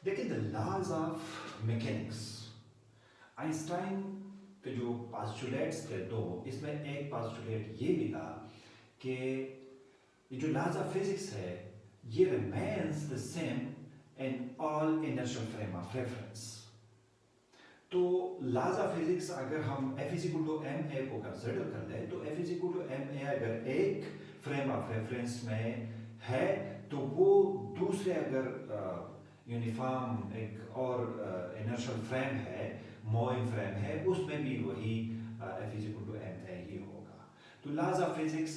देखिए the laws of mechanics, Einstein के जो पास्टुलेट्स थे दो, इसमें एक पास्टुलेट ये भी था कि ये जो लॉज ऑफ फिजिक्स है ये remains the same in all inertial frame of reference. तो लॉज ऑफ फिजिक्स अगर हम F is equal to M a को कंसिडर कर ले तो F is equal to M a अगर एक फ्रेम ऑफ रेफरेंस में है तो वो दूसरे अगर यूनिफॉर्म एक और इनर्शियल फ्रेम है, मूविंग फ्रेम है, उसमें भी वही F is equal to M A ही होगा। तो लॉज ऑफ फिजिक्स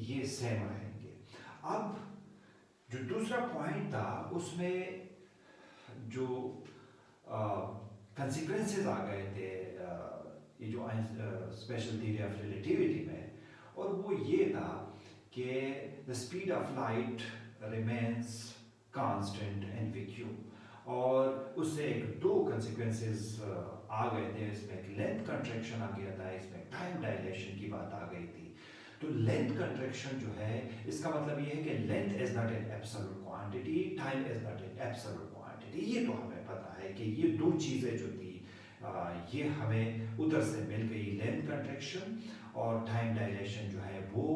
ये सेम रहेंगे। अब जो दूसरा पॉइंट था उसमें जो कंसिक्वेंसेस आ गए थे ये जो स्पेशल थ्योरी ऑफ रिलेटिविटी में, और वो ये था कि the speed of light remains constant in VQ, और उससे एक दो कंसिक्वेंसेस आ गए थे। इसमें एक लेंथ कंट्रैक्शन आ गया था, इसमें टाइम डायलेशन की बात आ गई थी। तो लेंथ कंट्रैक्शन जो है इसका मतलब ये है कि length is not an absolute quantity, time is not an absolute quantity. ये तो हमें पता है कि ये दो चीज़ें जो थी ये हमें उधर से मिल गई, लेंथ कंट्रैक्शन और टाइम डायलेशन जो है वो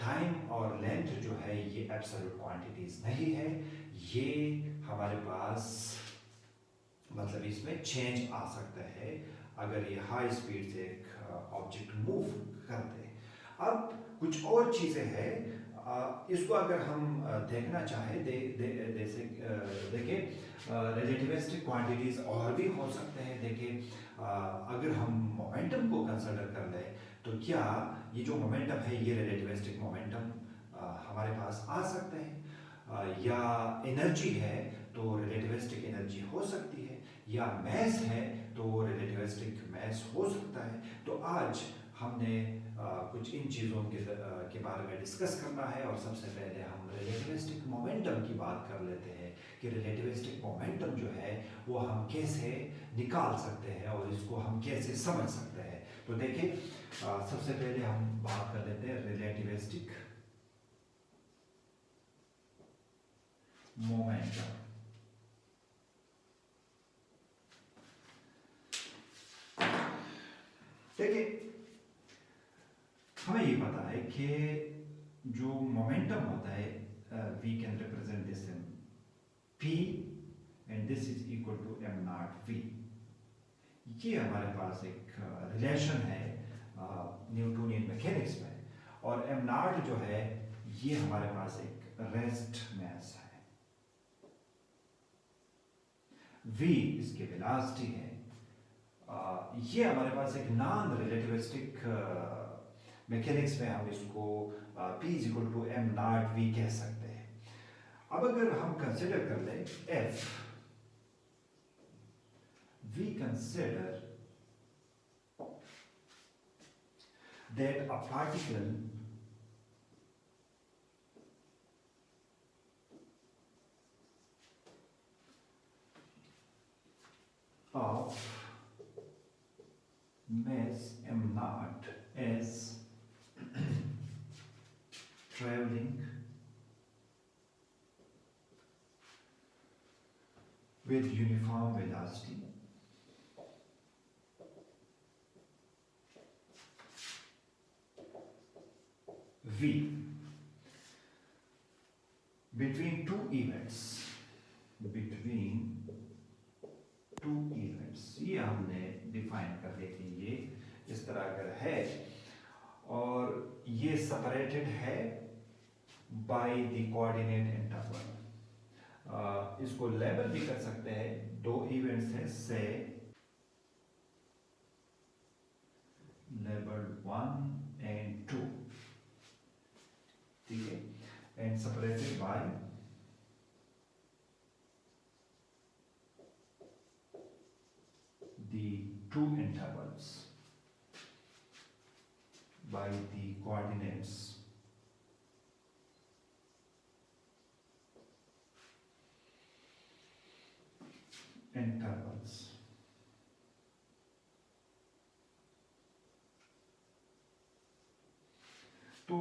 टाइम और लेंथ जो है ये एब्सोल्यूट क्वांटिटीज नहीं है। ये हमारे पास मतलब इसमें चेंज आ सकता है अगर ये हाई स्पीड से एक ऑब्जेक्ट मूव करते हैं। अब कुछ और चीज़ें हैं, इसको अगर हम देखना चाहें देखिए रिलेटिविस्टिक क्वांटिटीज और भी हो सकते हैं। देखिए अगर हम मोमेंटम को कंसिडर कर लें तो क्या ये जो मोमेंटम है ये रिलेटिविस्टिक मोमेंटम हमारे पास आ सकते हैं, या एनर्जी है तो रिलेटिविस्टिक एनर्जी हो सकती है, या मैस है तो रिलेटिविस्टिक मैस हो सकता है। तो आज हमने कुछ इन चीज़ों के बारे में डिस्कस करना है, और सबसे पहले हम रिलेटिविस्टिक मोमेंटम की बात कर लेते हैं कि रिलेटिविस्टिक मोमेंटम जो है वो हम कैसे निकाल सकते हैं और इसको हम कैसे समझ सकते हैं। तो देखिए सबसे पहले हम बात कर लेते हैं रिलेटिविस्टिक मोमेंटम। देखिए हमें ये पता है कि जो मोमेंटम होता है we can represent this in p and this is equal to m naught v। ये हमारे पास एक रिलेशन है न्यूटोनियन मैकेनिक्स में, और m नॉट जो है ये हमारे पास एक रेस्ट मास है, v इसकी वेलोसिटी है। ये हमारे पास एक नॉन रिलेटिविस्टिक मैकेनिक्स में हम इसको p is equal to m naught v कह सकते हैं। अब अगर हम कंसिडर कर लें f, we consider that a particle of mass m naught is traveling with uniform velocity v between two events, ये हमने डिफाइन कर लिया कि ये इस तरह अगर है और ये सेपरेटेड है बाय द कोऑर्डिनेट इंटरवल। इसको लेबल भी कर सकते हैं, दो इवेंट्स हैं से लेबल 1 एंड 2, ठीक है, and separated by the two intervals by the coordinates intervals। तो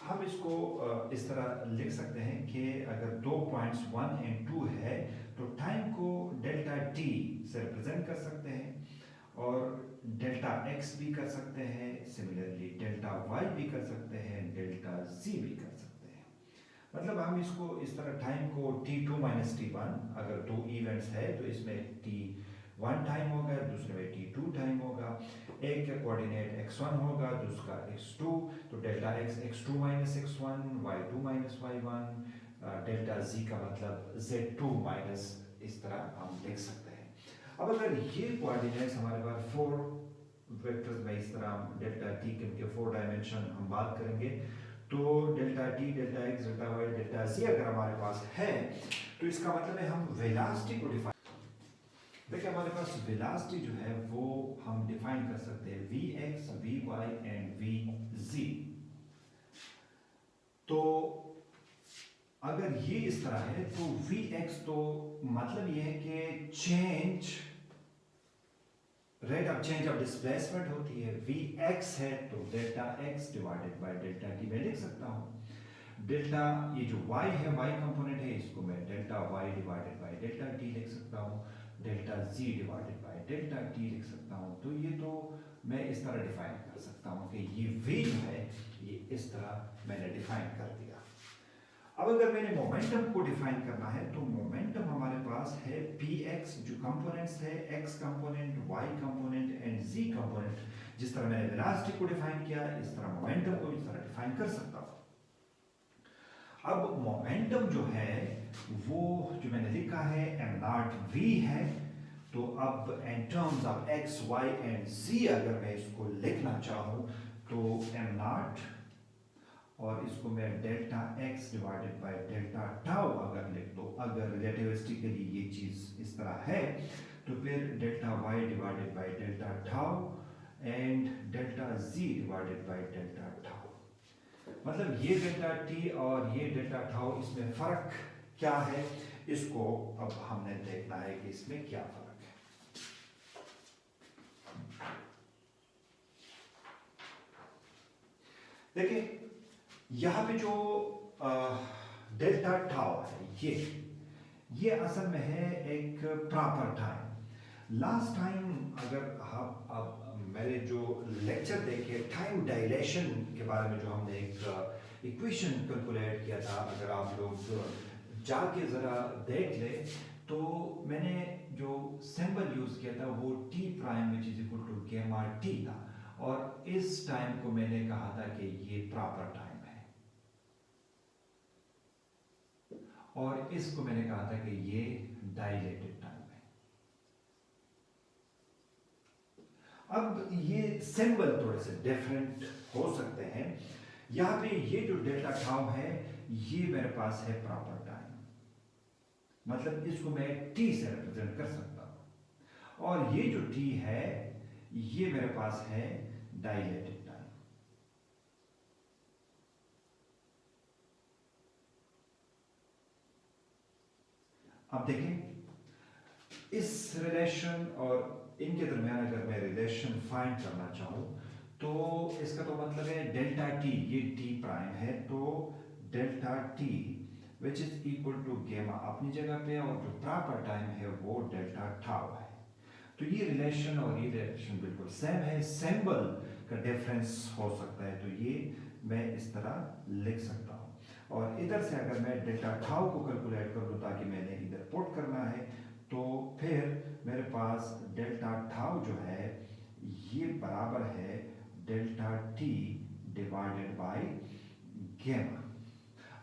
हम इसको इस तरह लिख सकते हैं कि अगर दो पॉइंट्स 1 एंड 2 है तो टाइम को डेल्टा टी से रिप्रेजेंट कर सकते हैं और डेल्टा एक्स भी कर सकते हैं, सिमिलरली डेल्टा वाई भी कर सकते हैं, डेल्टा जी भी कर सकते हैं। मतलब हम इसको इस तरह टाइम को t2 माइनस टी1, अगर दो इवेंट्स है तो इसमें t1 टाइम होगा, दूसरे में t2 टाइम होगा, एक का कोऑर्डिनेट x1 होगा, दूसरा x2, तो delta x x2 minus x1, y2 minus y1, delta z का मतलब z2 माइनस, इस तरह हम लिख सकते हैं। अब अगर ये कोऑर्डिनेट्स हमारे पास 4 वेक्टर्स में इस तरह डेल्टा t के 4 डायमेंशन हम बात करेंगे, तो delta t, delta x, delta y, delta z अगर हमारे पास है तो इसका मतलब है हम वेलोसिटी को डिफाइन, देखिए हमारे पास वेलोसिटी जो है वो हम डिफाइन कर सकते हैं vx, vy एंड vz। तो अगर ये इस तरह है तो vx तो मतलब ये है कि change rate of change of displacement होती है, vx है तो delta x divided by delta t मैं लिख सकता हूँ। डेल्टा ये जो y है, y कंपोनेंट है, इसको मैं delta y divided by delta t लिख सकता हूँ, delta z divided by delta t लिख सकता हूँ। तो ये तो मैं इस तरह डिफाइन कर सकता हूँ कि ये v जो है ये इस तरह मैंने डिफाइन कर दिया। अब अगर मैंने मोमेंटम को डिफाइन करना है तो मोमेंटम हमारे पास है px, जो कंपोनेंट्स है x component, y component and z component. जिस तरह मैंने वेलोसिटी को डिफाइन किया इस तरह मोमेंटम को इस तरह डिफाइन कर सकता हूँ। अब मोमेंटम जो है वो जो मैंने लिखा है m0v है, तो अब in terms of x, y and z अगर मैं इसको लिखना चाहूँ तो m0 और इसको मैं delta x divided by delta tau अगर लिख दो, अगर रिलेटिविस्टिकली ये चीज इस तरह है तो फिर delta y divided by delta tau and delta z divided by delta tau. मतलब ये डेल्टा t और ये डेल्टा टाउ, इसमें फर्क क्या है इसको अब हमने देखना है कि इसमें क्या फर्क है। देखिए यहाँ पे जो डेल्टा टाउ है ये असल में है एक प्रॉपर टाइम। लास्ट टाइम अगर आप अब मेरे जो लेक्चर देखे टाइम डायलेशन के बारे में, जो हमने एक इक्वेशन कैलकुलेट किया था, अगर आप लोग जाके ज़रा देख ले तो मैंने जो सिंबल यूज़ किया था वो t prime which is equal to gamma t था, और इस टाइम को मैंने कहा था कि ये प्रॉपर टाइम है, और इसको मैंने कहा था कि ये डायलेटेड टाइम है। अब ये सिंबल थोड़े से डिफरेंट हो सकते हैं। यहाँ पे ये जो डेल्टा टाउ है ये मेरे पास है प्रॉपर टाइम, मतलब इसको मैं t से रिप्रेजेंट कर सकता हूँ, और ये जो t है ये मेरे पास है डायलेटेड टाइम। अब देखें इस रिलेशन और इनके दरमियान अगर मैं रिलेशन फाइंड करना चाहूँ तो इसका तो मतलब है डेल्टा टी, ये टी प्राइम है तो delta t which is equal to gamma अपनी जगह पे, और जो प्रॉपर टाइम है वो डेल्टा टाउ है। तो ये रिलेशन और ये रिलेशन बिल्कुल सेम है, सिंबल का डिफरेंस हो सकता है, तो ये मैं इस तरह लिख सकता हूँ। और इधर से अगर मैं डेल्टा टाउ को कैलकुलेट कर लूँ ताकि मैंने इधर पुट करना है, तो फिर मेरे पास डेल्टा टाउ जो है ये बराबर है delta T divided by gamma.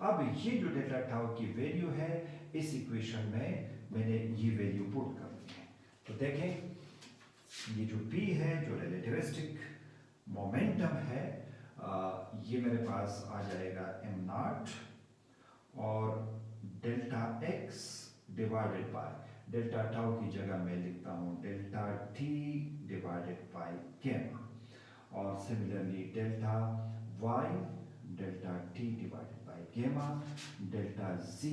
अब ये जो डेल्टा टाउ की वैल्यू है इस इक्वेशन में मैंने ये वैल्यू पुट कर दी है। तो देखें ये जो p है जो रिलेटिविस्टिक मोमेंटम है ये मेरे पास आ जाएगा m0 और delta x divided by delta tau की जगह मैं लिखता हूँ delta t divided by gamma, और similarly delta y delta t divided by gamma, delta z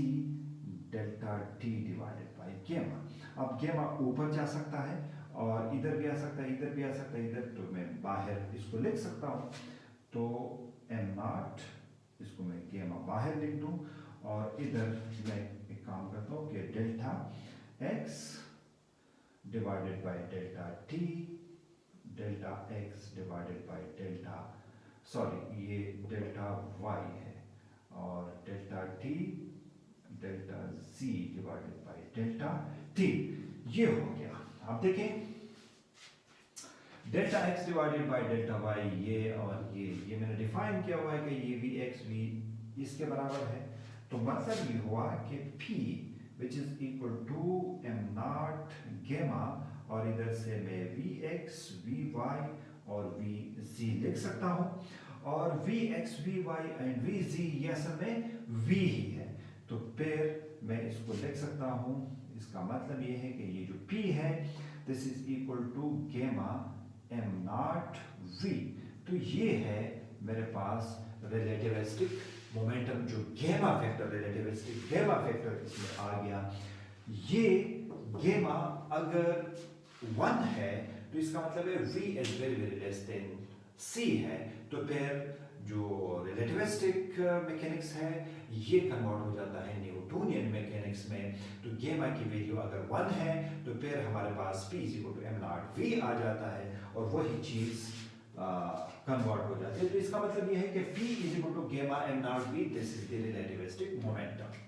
delta t divided by gamma. अब गेमा ऊपर जा सकता है और इधर भी आ सकता है, इधर भी आ सकता है, इधर, तो मैं बाहर इसको लिख सकता हूँ। तो m0 इसको मैं गेमा बाहर लिख दूँ और इधर मैं काम करता हूँ कि delta x divided by delta t, delta x divided by delta, sorry ये डेल्टा y है, और delta t delta z divided by delta t, ये हो गया। आप देखें delta x divided by delta y, ये और ये मैंने डिफाइन किया हुआ है कि ये vx v इसके बराबर है। तो मतलब ये हुआ कि p which is equal to m naught gamma, और इधर से मैं vx vy और vz लिख सकता हूँ, और vx vy एंड vz ये असल में v ही है। तो फिर मैं इसको लिख सकता हूँ, इसका मतलब ये है कि ये जो p है दिस इज इक्वल टू गेमा m नॉट v। तो ये है मेरे पास रिलेटिविस्टिक मोमेंटम, जो गेमा फैक्टर, रिलेटिविस्टिक गेमा फैक्टर इसमें आ गया। ये गेमा अगर 1 है तो इसका मतलब है v is very very less than c है, तो फिर जो रिलेटिविस्टिक मैकेनिक्स है ये कन्वर्ट हो जाता है न्यूटोनियन मैकेनिक्स में। तो गेमा की वैल्यू अगर 1 है तो फिर हमारे पास p is equal to m naught v आ जाता है, और वही चीज कन्वर्ट हो जाती है। तो इसका मतलब ये है कि p इज इक्वल टू गेमा m naught v, this is the relativistic momentum.